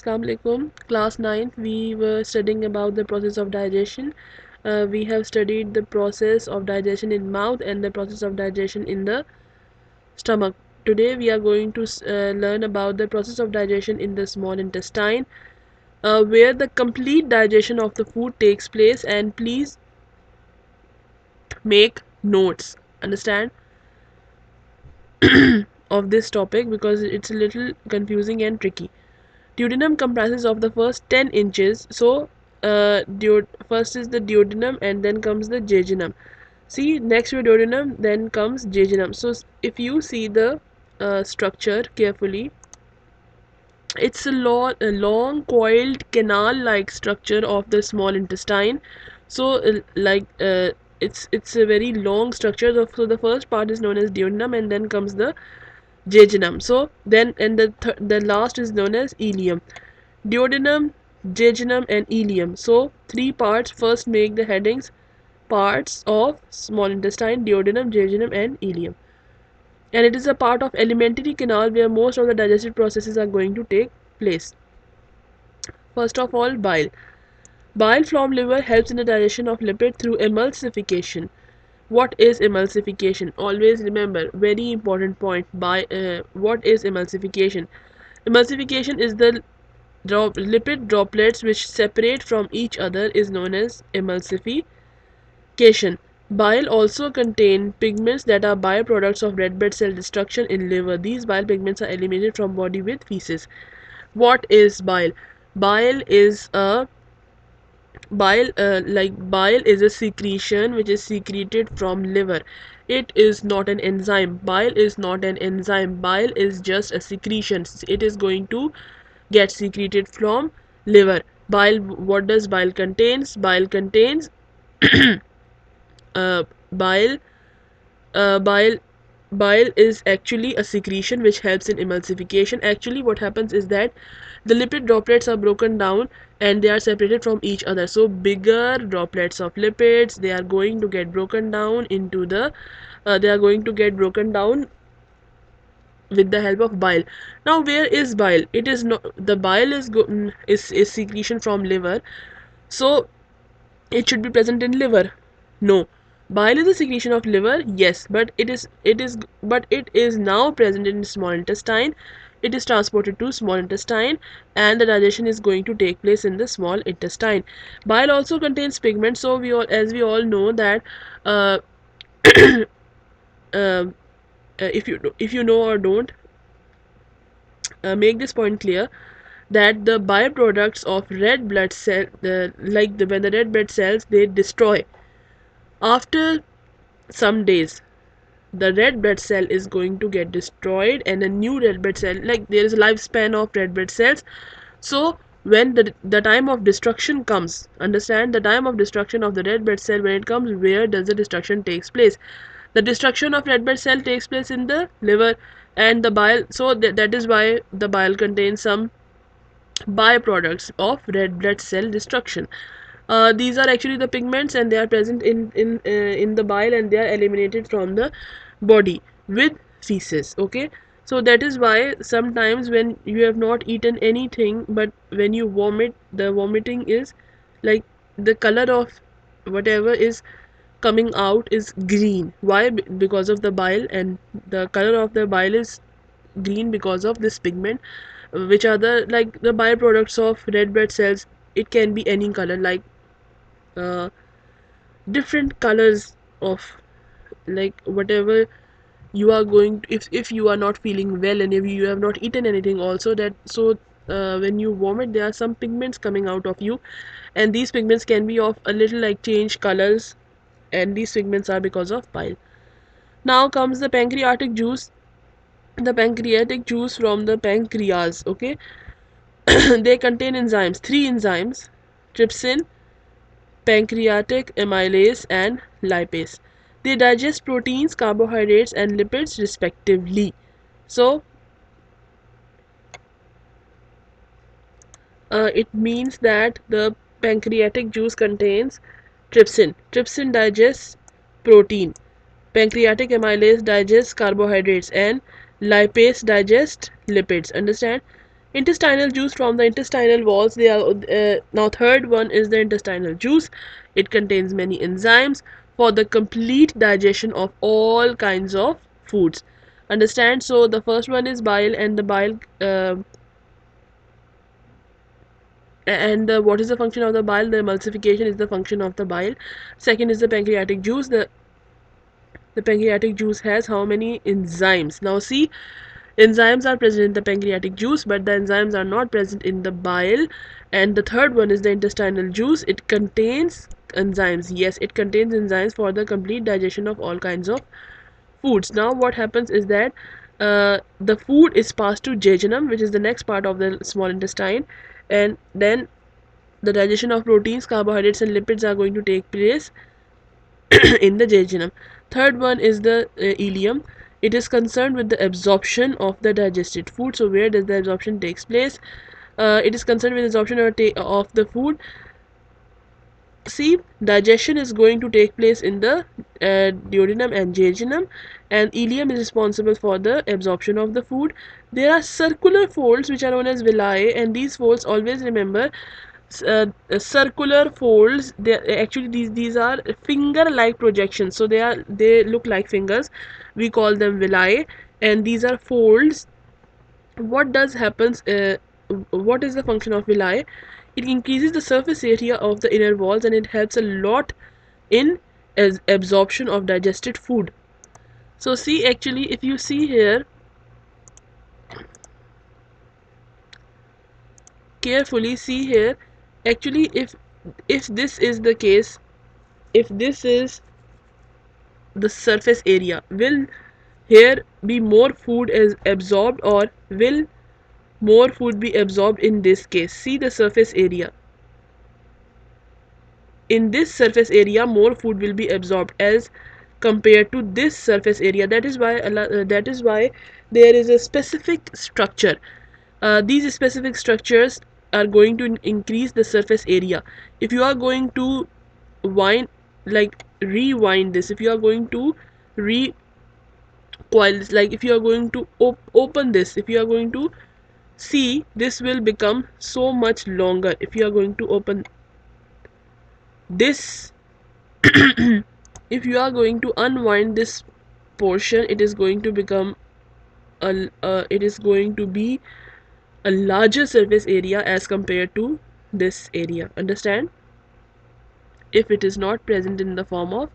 Assalamu alaikum. Class 9th, we were studying about the process of digestion. We have studied the process of digestion in mouth and the process of digestion in the stomach. Today we are going to learn about the process of digestion in the small intestine, where the complete digestion of the food takes place. And please make notes, understand, of this topic because it's a little confusing and tricky. Duodenum comprises of the first 10 inches. So, first is the duodenum and then comes the jejunum. See, next to duodenum, then comes jejunum. So, if you see the structure carefully, it's a long coiled canal-like structure of the small intestine. So, it's a very long structure. So, the first part is known as duodenum, and then comes the jejunum. So, then and the last is known as ileum. Duodenum, jejunum, and ileum. So, three parts first make the headings: parts of small intestine, duodenum, jejunum, and ileum. And it is a part of alimentary canal where most of the digestive processes are going to take place. First of all, bile. Bile from liver helps in the digestion of lipid through emulsification. What is emulsification? Always remember, very important point. What is emulsification? Emulsification is the lipid droplets which separate from each other is known as emulsification. Bile also contain pigments that are byproducts of red blood cell destruction in liver. These bile pigments are eliminated from body with feces. What is bile? Bile is a bile is a secretion which is secreted from liver. It is not an enzyme. Bile is not an enzyme. Bile is just a secretion. It is going to get secreted from liver. Bile, what does bile contains? Bile contains uh, bile bile bile is actually a secretion which helps in emulsification. Actually what happens is that the lipid droplets are broken down and they are separated from each other. So bigger droplets of lipids, they are going to get broken down into the they are going to get broken down with the help of bile. Now where is bile? It is not, the bile is secretion from liver, so it should be present in liver. No, bile is a secretion of liver, yes, but it is now present in small intestine. It is transported to small intestine and the digestion is going to take place in the small intestine. Bile also contains pigments. So we all know that uh, uh, if you know or don't, make this point clear that the byproducts of red blood cell, when the red blood cells they destroy after some days, the red blood cell is going to get destroyed and a new red blood cell, like there is a lifespan of red blood cells. So when the time of destruction comes, understand, the time of destruction of the red blood cell, when it comes, where does the destruction takes place? The destruction of red blood cell takes place in the liver and the bile. So that is why the bile contains some byproducts of red blood cell destruction. These are actually the pigments and they are present in the bile and they are eliminated from the body with feces. Okay, so that is why sometimes when you have not eaten anything but when you vomit, the vomiting is like the color of whatever is coming out is green. Why? Because of the bile, and the color of the bile is green because of this pigment, which are the byproducts of red blood cells. It can be any color, like uh, different colors of, like whatever you are going to, if you are not feeling well and if you have not eaten anything also, that so when you vomit there are some pigments coming out of you, and these pigments can be of a little like change colors, and these pigments are because of bile. Now comes the pancreatic juice. The pancreatic juice from the pancreas. Okay, they contain enzymes, three enzymes: trypsin, pancreatic amylase, and lipase. They digest proteins, carbohydrates, and lipids respectively. So, it means that the pancreatic juice contains trypsin. Trypsin digests protein. Pancreatic amylase digests carbohydrates, and lipase digests lipids. Understand? Intestinal juice from the intestinal walls. They are now third one is the intestinal juice. It contains many enzymes for the complete digestion of all kinds of foods. Understand? So the first one is bile, and the bile and what is the function of the bile? The emulsification is the function of the bile. Second is the pancreatic juice. The pancreatic juice has how many enzymes? Now see, enzymes are present in the pancreatic juice, but the enzymes are not present in the bile. And the third one is the intestinal juice. It contains enzymes. Yes, it contains enzymes for the complete digestion of all kinds of foods. Now what happens is that the food is passed to jejunum, which is the next part of the small intestine, and then the digestion of proteins, carbohydrates, and lipids are going to take place in the jejunum. Third one is the ileum. It is concerned with the absorption of the digested food. So where does the absorption takes place? It is concerned with absorption of the food. See, digestion is going to take place in the duodenum and jejunum, and ileum is responsible for the absorption of the food. There are circular folds which are known as villi, and these folds, always remember, circular folds. They actually, these are finger like projections, so they look like fingers. We call them villi, and these are folds. What does happens What is the function of villi? It increases the surface area of the inner walls, and it helps a lot in as absorption of digested food. So see, actually, if you see here carefully, see here, actually, if this is the case, if this is the surface area, will here be more food is absorbed, or will more food be absorbed in this case? See the surface area. In this surface area, more food will be absorbed as compared to this surface area. That is why there is a specific structure. These specific structures are going to increase the surface area. If you are going to wind, like rewind this, if you are going to recoil this, like if you are going to open this, if you are going to see, this will become so much longer. If you are going to open this, if you are going to unwind this portion, it is going to become it is going to be a larger surface area as compared to this area. Understand? If it is not present in the form of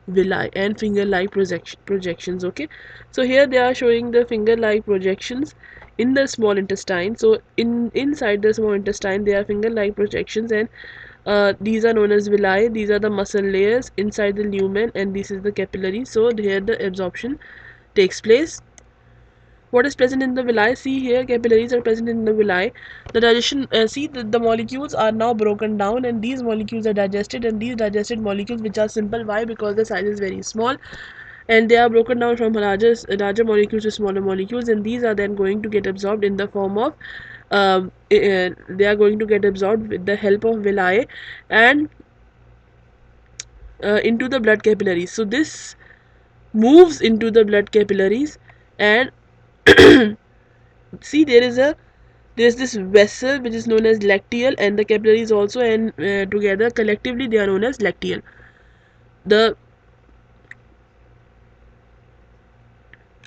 villi and finger like projections. Okay, so here they are showing the finger like projections in the small intestine. So inside the small intestine there are finger like projections, and these are known as villi. These are the muscle layers inside the lumen, and this is the capillary. So here the absorption takes place. What is present in the villi? See here, capillaries are present in the villi. The digestion, see the molecules are now broken down, and these molecules are digested, and these digested molecules, which are simple, why? Because the size is very small, and they are broken down from larger molecules to smaller molecules, and these are then going to get absorbed in the form of they are going to get absorbed with the help of villi, and into the blood capillaries. So this moves into the blood capillaries, and see there's this vessel which is known as lacteal, and the capillaries also, and together collectively they are known as lacteal. The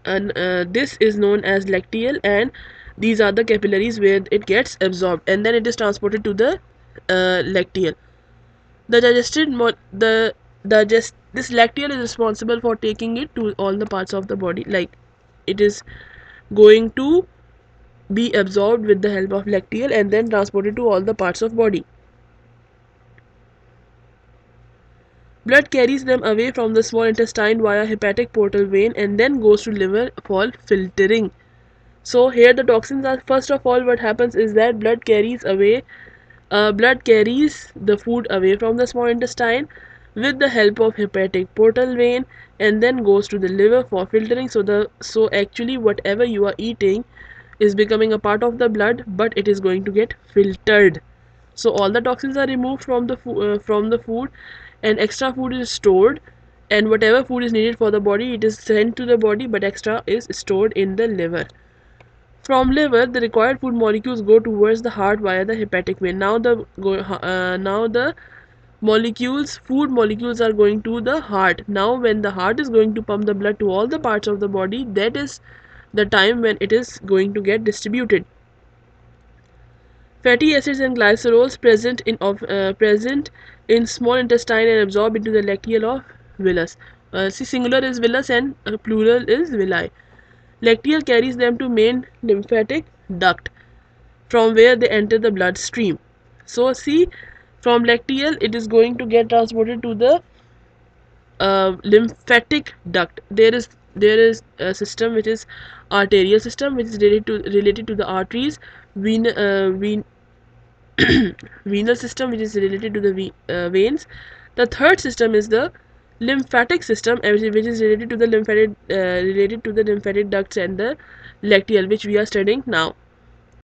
and This is known as lacteal, and these are the capillaries where it gets absorbed, and then it is transported to the lacteal. The digested the digest This lacteal is responsible for taking it to all the parts of the body, like it is going to be absorbed with the help of lacteal and then transported to all the parts of body. Blood carries them away from the small intestine via hepatic portal vein and then goes to liver for filtering. So here the toxins are, first of all, what happens is that blood carries the food away from the small intestine with the help of hepatic portal vein and then goes to the liver for filtering. So actually whatever you are eating is becoming a part of the blood, but it is going to get filtered. So all the toxins are removed from the food, and extra food is stored, and whatever food is needed for the body, it is sent to the body, but extra is stored in the liver. From liver, the required food molecules go towards the heart via the hepatic vein. Now the food molecules are going to the heart. Now, when the heart is going to pump the blood to all the parts of the body, that is the time when it is going to get distributed. Fatty acids and glycerols present in small intestine and absorbed into the lacteal of villus. See, singular is villus and plural is villi. Lacteal carries them to main lymphatic duct, from where they enter the bloodstream. So, see, from lacteal it is going to get transported to the lymphatic duct. There is a system which is arterial system, which is related to the arteries. Venal system, which is related to the veins. The third system is the lymphatic system, which is related to the lymphatic ducts and the lacteal, which we are studying now.